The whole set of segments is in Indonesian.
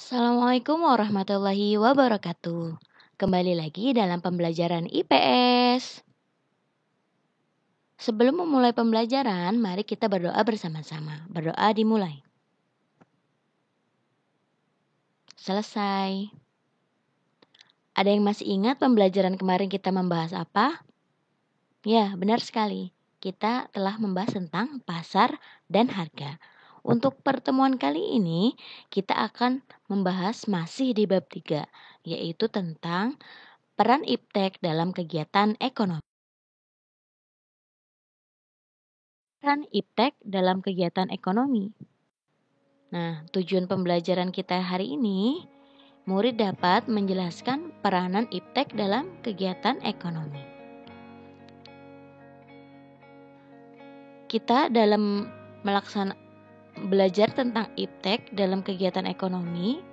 Assalamualaikum warahmatullahi wabarakatuh. Kembali lagi dalam pembelajaran IPS. Sebelum memulai pembelajaran, mari kita berdoa bersama-sama. Berdoa dimulai. Selesai. Ada yang masih ingat pembelajaran kemarin kita membahas apa? Ya, benar sekali. Kita telah membahas tentang pasar dan harga. Untuk pertemuan kali ini, kita akan membahas masih di bab 3, yaitu tentang peran iptek dalam kegiatan ekonomi. Peran iptek dalam kegiatan ekonomi. Nah, tujuan pembelajaran kita hari ini, murid dapat menjelaskan peranan iptek dalam kegiatan ekonomi. Kita dalam belajar tentang iptek dalam kegiatan ekonomi,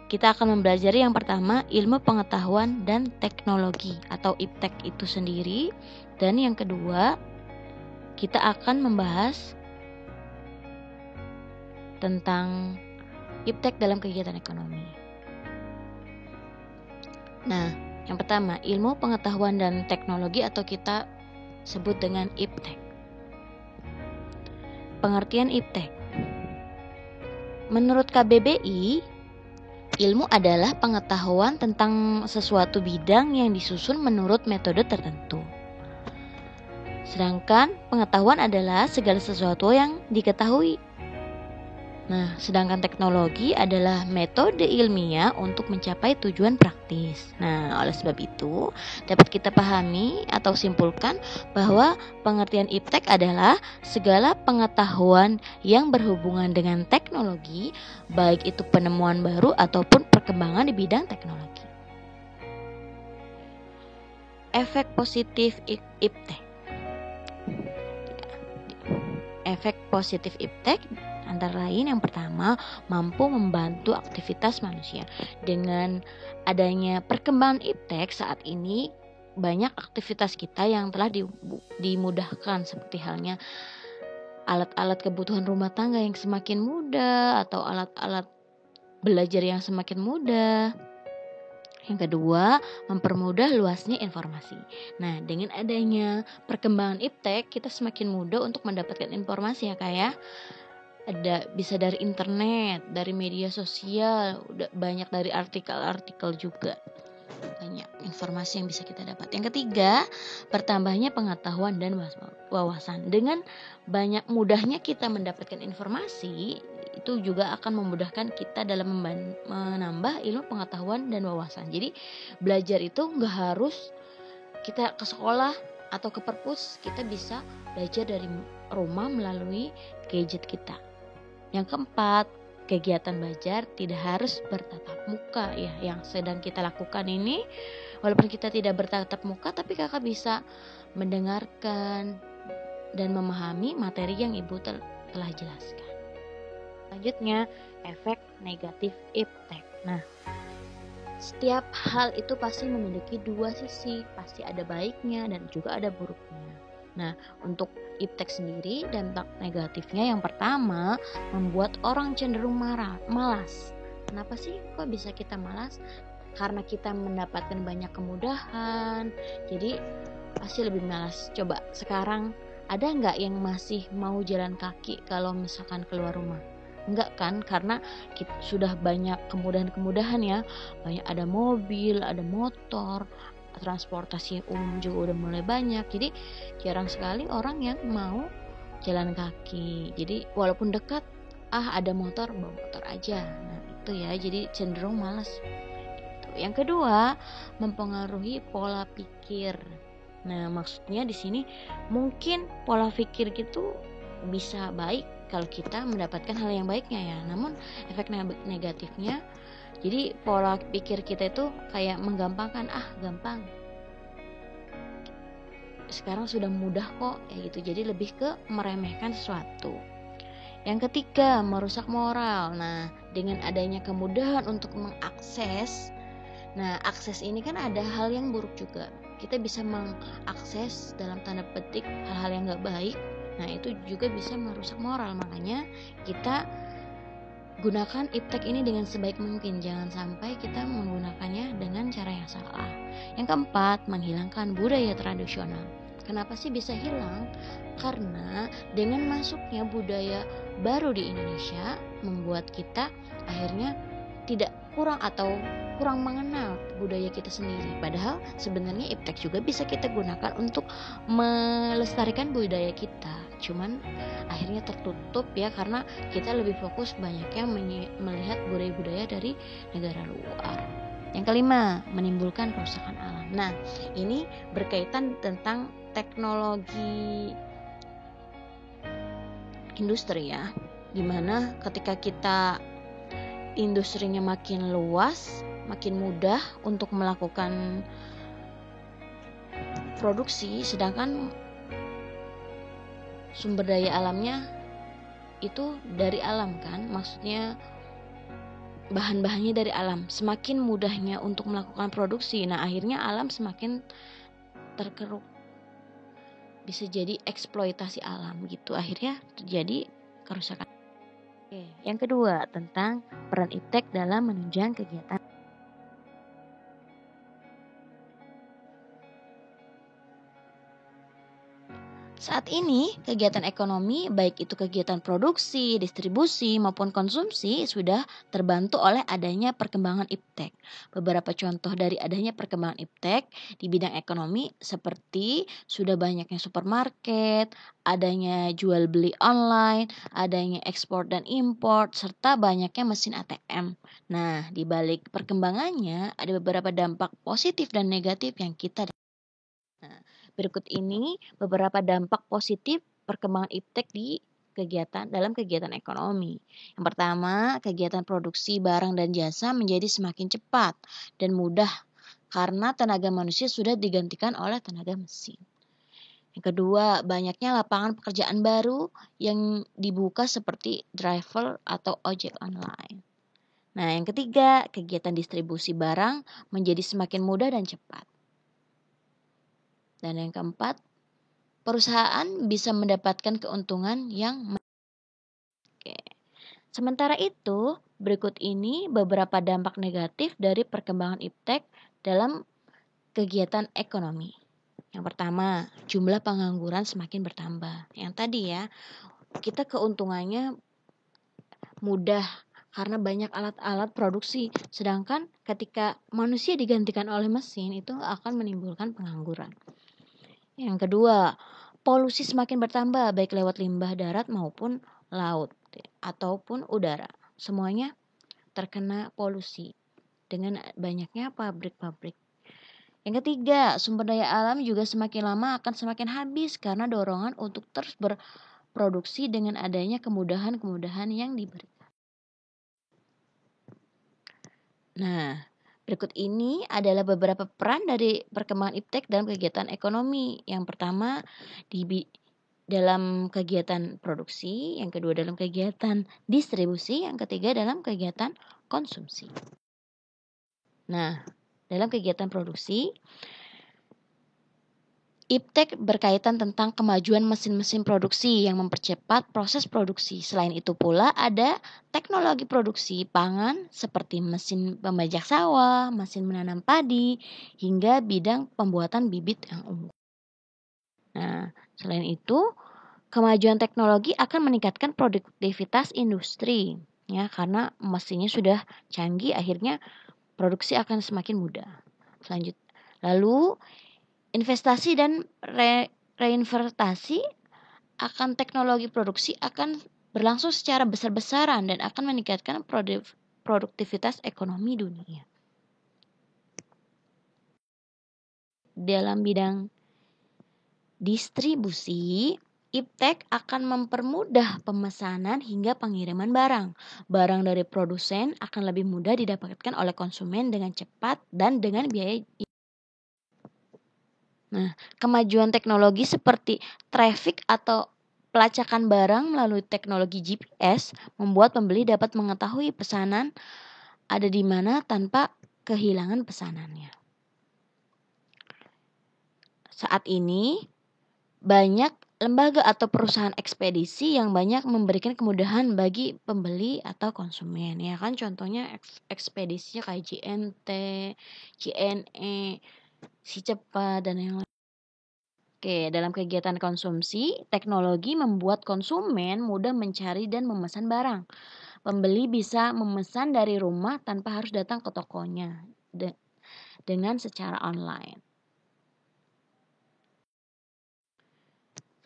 kita akan mempelajari yang pertama ilmu pengetahuan dan teknologi atau iptek itu sendiri. Dan yang kedua, kita akan membahas tentang iptek dalam kegiatan ekonomi. Nah, yang pertama ilmu pengetahuan dan teknologi atau kita sebut dengan iptek. Pengertian iptek. Menurut KBBI, ilmu adalah pengetahuan tentang sesuatu bidang yang disusun menurut metode tertentu. Sedangkan pengetahuan adalah segala sesuatu yang diketahui. Nah, sedangkan teknologi adalah metode ilmiah untuk mencapai tujuan praktis. Nah, oleh sebab itu, dapat kita pahami atau simpulkan bahwa pengertian iptek adalah segala pengetahuan yang berhubungan dengan teknologi, baik itu penemuan baru ataupun perkembangan di bidang teknologi. Efek positif iptek. Efek positif iptek antara lain yang pertama, mampu membantu aktivitas manusia. Dengan adanya perkembangan iptek saat ini, banyak aktivitas kita yang telah dimudahkan, seperti halnya alat-alat kebutuhan rumah tangga yang semakin mudah atau alat-alat belajar yang semakin mudah. Yang kedua, mempermudah luasnya informasi. Nah, dengan adanya perkembangan iptek, kita semakin mudah untuk mendapatkan informasi ya Kak ya. Bisa dari internet, dari media sosial, udah banyak dari artikel-artikel juga. Banyak informasi yang bisa kita dapat. Yang ketiga, bertambahnya pengetahuan dan wawasan. Dengan banyak mudahnya kita mendapatkan informasi, itu juga akan memudahkan kita dalam menambah ilmu pengetahuan dan wawasan. Jadi belajar itu nggak harus kita ke sekolah atau ke perpus, kita bisa belajar dari rumah melalui gadget kita. Yang keempat, kegiatan belajar tidak harus bertatap muka ya. Yang sedang kita lakukan ini, walaupun kita tidak bertatap muka, tapi kakak bisa mendengarkan dan memahami materi yang ibu telah jelaskan. Selanjutnya, efek negatif iptek. Nah, setiap hal itu pasti memiliki dua sisi, pasti ada baiknya dan juga ada buruknya. Nah, untuk iptek sendiri dampak negatifnya yang pertama, membuat orang cenderung malas. Kenapa sih kok bisa kita malas? Karena kita mendapatkan banyak kemudahan, jadi pasti lebih malas. Coba sekarang ada nggak yang masih mau jalan kaki kalau misalkan keluar rumah? Enggak kan, karena sudah banyak kemudahan-kemudahan ya. Banyak ada mobil, ada motor, transportasi umum juga udah mulai banyak. Jadi jarang sekali orang yang mau jalan kaki. Jadi walaupun dekat, ada motor, bawa motor aja. Nah itu ya, jadi cenderung malas gitu. Yang kedua, mempengaruhi pola pikir. Nah maksudnya di sini mungkin pola pikir gitu bisa baik kalau kita mendapatkan hal yang baiknya ya. Namun efek negatifnya, jadi pola pikir kita itu kayak menggampangkan, gampang. Sekarang sudah mudah kok, ya gitu. Jadi lebih ke meremehkan sesuatu. Yang ketiga, merusak moral. Nah, dengan adanya kemudahan untuk mengakses, nah akses ini kan ada hal yang buruk juga. Kita bisa mengakses dalam tanda petik hal-hal yang gak baik Nah, itu juga bisa merusak moral. Makanya kita gunakan iptek ini dengan sebaik mungkin. Jangan sampai kita menggunakannya dengan cara yang salah. Yang keempat, menghilangkan budaya tradisional. Kenapa sih bisa hilang? Karena dengan masuknya budaya baru di Indonesia membuat kita akhirnya tidak kurang mengenal budaya kita sendiri. Padahal sebenarnya iptek juga bisa kita gunakan untuk melestarikan budaya kita. Cuman akhirnya tertutup ya, karena kita lebih fokus banyaknya melihat budaya-budaya dari negara luar. Yang kelima, menimbulkan kerusakan alam. Nah, ini berkaitan tentang teknologi industri ya, dimana ketika kita industrinya makin luas, makin mudah untuk melakukan produksi, sedangkan sumber daya alamnya itu dari alam kan, maksudnya bahan-bahannya dari alam. Semakin mudahnya untuk melakukan produksi, nah akhirnya alam semakin terkeruk, bisa jadi eksploitasi alam gitu, akhirnya terjadi kerusakan. Oke, yang kedua tentang peran iptek dalam menunjang kegiatan. Saat ini, kegiatan ekonomi, baik itu kegiatan produksi, distribusi, maupun konsumsi, sudah terbantu oleh adanya perkembangan iptek. Beberapa contoh dari adanya perkembangan iptek di bidang ekonomi seperti sudah banyaknya supermarket, adanya jual beli online, adanya ekspor dan impor, serta banyaknya mesin ATM. Nah, di balik perkembangannya ada beberapa dampak positif dan negatif yang kita. Nah, berikut ini beberapa dampak positif perkembangan iptek dalam kegiatan ekonomi. Yang pertama, kegiatan produksi barang dan jasa menjadi semakin cepat dan mudah karena tenaga manusia sudah digantikan oleh tenaga mesin. Yang kedua, banyaknya lapangan pekerjaan baru yang dibuka seperti driver atau ojek online. Nah, yang ketiga, kegiatan distribusi barang menjadi semakin mudah dan cepat. Dan yang keempat, perusahaan bisa mendapatkan keuntungan yang Oke. Sementara itu, berikut ini beberapa dampak negatif dari perkembangan iptek dalam kegiatan ekonomi. Yang pertama, jumlah pengangguran semakin bertambah. Yang tadi ya, kita keuntungannya mudah karena banyak alat-alat produksi. Sedangkan ketika manusia digantikan oleh mesin, itu akan menimbulkan pengangguran. Yang kedua, polusi semakin bertambah baik lewat limbah darat maupun laut ataupun udara. Semuanya terkena polusi dengan banyaknya pabrik-pabrik. Yang ketiga, sumber daya alam juga semakin lama akan semakin habis karena dorongan untuk terus berproduksi dengan adanya kemudahan-kemudahan yang diberikan. Nah, berikut ini adalah beberapa peran dari perkembangan iptek dalam kegiatan ekonomi. Yang pertama, dalam kegiatan produksi, yang kedua dalam kegiatan distribusi, yang ketiga dalam kegiatan konsumsi. Nah, dalam kegiatan produksi, iptek berkaitan tentang kemajuan mesin-mesin produksi yang mempercepat proses produksi. Selain itu pula ada teknologi produksi pangan seperti mesin pembajak sawah, mesin menanam padi, hingga bidang pembuatan bibit yang unggul. Nah, selain itu, kemajuan teknologi akan meningkatkan produktivitas industri, ya, karena mesinnya sudah canggih, akhirnya produksi akan semakin mudah. Lalu investasi dan reinvestasi akan teknologi produksi akan berlangsung secara besar-besaran dan akan meningkatkan produktivitas ekonomi dunia. Dalam bidang distribusi, iptek akan mempermudah pemesanan hingga pengiriman barang. Barang dari produsen akan lebih mudah didapatkan oleh konsumen dengan cepat dan dengan biaya. Nah, kemajuan teknologi seperti traffic atau pelacakan barang melalui teknologi GPS membuat pembeli dapat mengetahui pesanan ada di mana tanpa kehilangan pesanannya. Saat ini banyak lembaga atau perusahaan ekspedisi yang banyak memberikan kemudahan bagi pembeli atau konsumen. Ya kan contohnya ekspedisinya kayak JNT, JNE, Si Cepat dan yang lain. Oke, dalam kegiatan konsumsi, teknologi membuat konsumen mudah mencari dan memesan barang. Pembeli bisa memesan dari rumah tanpa harus datang ke tokonya dengan secara online.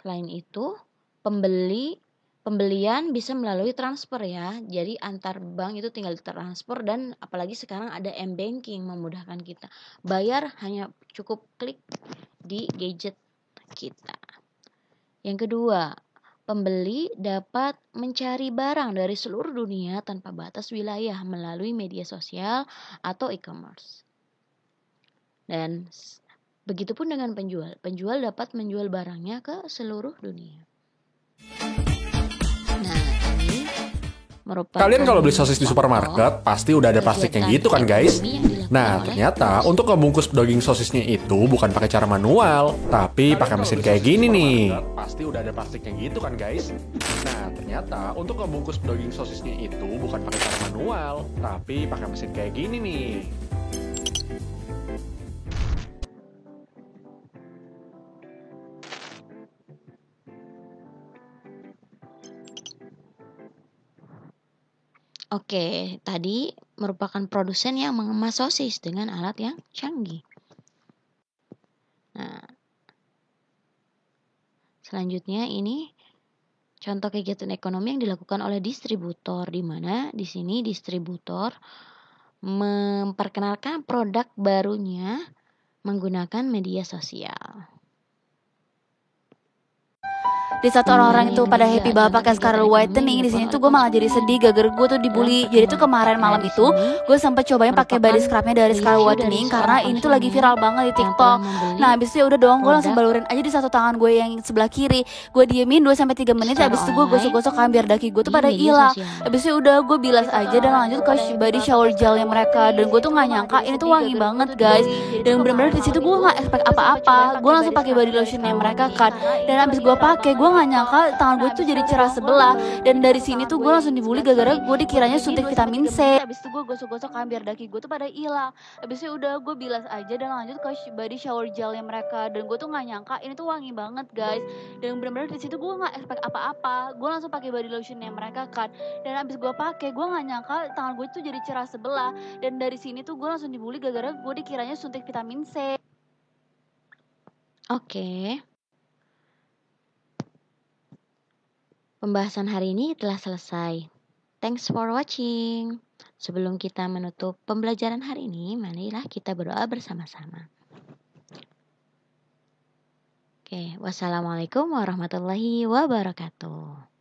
Selain itu, pembelian bisa melalui transfer ya. Jadi antar bank itu tinggal transfer dan apalagi sekarang ada m-banking memudahkan kita. Bayar hanya cukup klik di gadget kita. Yang kedua, pembeli dapat mencari barang dari seluruh dunia tanpa batas wilayah melalui media sosial atau e-commerce. Dan begitupun dengan penjual. Penjual dapat menjual barangnya ke seluruh dunia. Nah, ini merupakan Kalian kalau beli sosis di supermarket pasti udah ada plastiknya gitu kan guys? Nah ternyata untuk ngebungkus daging sosisnya itu bukan pakai cara manual, tapi pakai mesin kayak gini nih. Pasti udah ada plastiknya gitu kan guys? Nah ternyata untuk ngebungkus daging sosisnya itu bukan pakai cara manual, tapi pakai mesin kayak gini nih. Oke, tadi merupakan produsen yang mengemas sosis dengan alat yang canggih. Nah, selanjutnya ini contoh kegiatan ekonomi yang dilakukan oleh distributor, di mana di sini distributor memperkenalkan produk barunya menggunakan media sosial. Di saat orang-orang itu pada happy banget pakai Scarlet Whitening, di sini tuh gue malah jadi sedih gara-gara gue tuh dibully. Jadi tuh kemarin malam itu gue sempet cobain pakai body scrubnya dari Scarlet Whitening karena ini tuh lagi viral banget di TikTok. Nah abis itu ya udah dong, gue langsung balurin aja di satu tangan gue yang sebelah kiri. Gue diemin 2-3 menit, abis itu gue gosok-gosok kan biar daki gue tuh pada hilang. Abis itu udah gue bilas aja dan lanjut ke body shower gelnya mereka. Dan gue tuh nggak nyangka ini tuh wangi banget guys. Dan bener-bener di situ gue nggak expect apa-apa. Gue langsung pakai body lotionnya mereka kan. Dan abis gue pakai, gue nggak nyangka tangan gue tuh jadi cerah sebelah. Dan dari sini tuh gue langsung dibully gara-gara gue dikiranya suntik vitamin C. Abis itu gue gosok-gosok kan biar daki gue tuh pada hilang. Abis itu udah gue bilas aja dan lanjut ke body shower gelnya mereka. Dan gue tuh nggak nyangka ini tuh wangi banget guys. Dan bener-bener di situ gue nggak expect apa-apa. Gue langsung pakai body lotionnya mereka kan. Dan abis gue pakai, gue nggak nyangka tangan gue tuh jadi cerah sebelah. Dan dari sini tuh gue langsung dibully gara-gara gue dikiranya suntik vitamin C. Oke. Pembahasan hari ini telah selesai. Thanks for watching. Sebelum kita menutup pembelajaran hari ini, marilah kita berdoa bersama-sama. Oke, wassalamualaikum warahmatullahi wabarakatuh.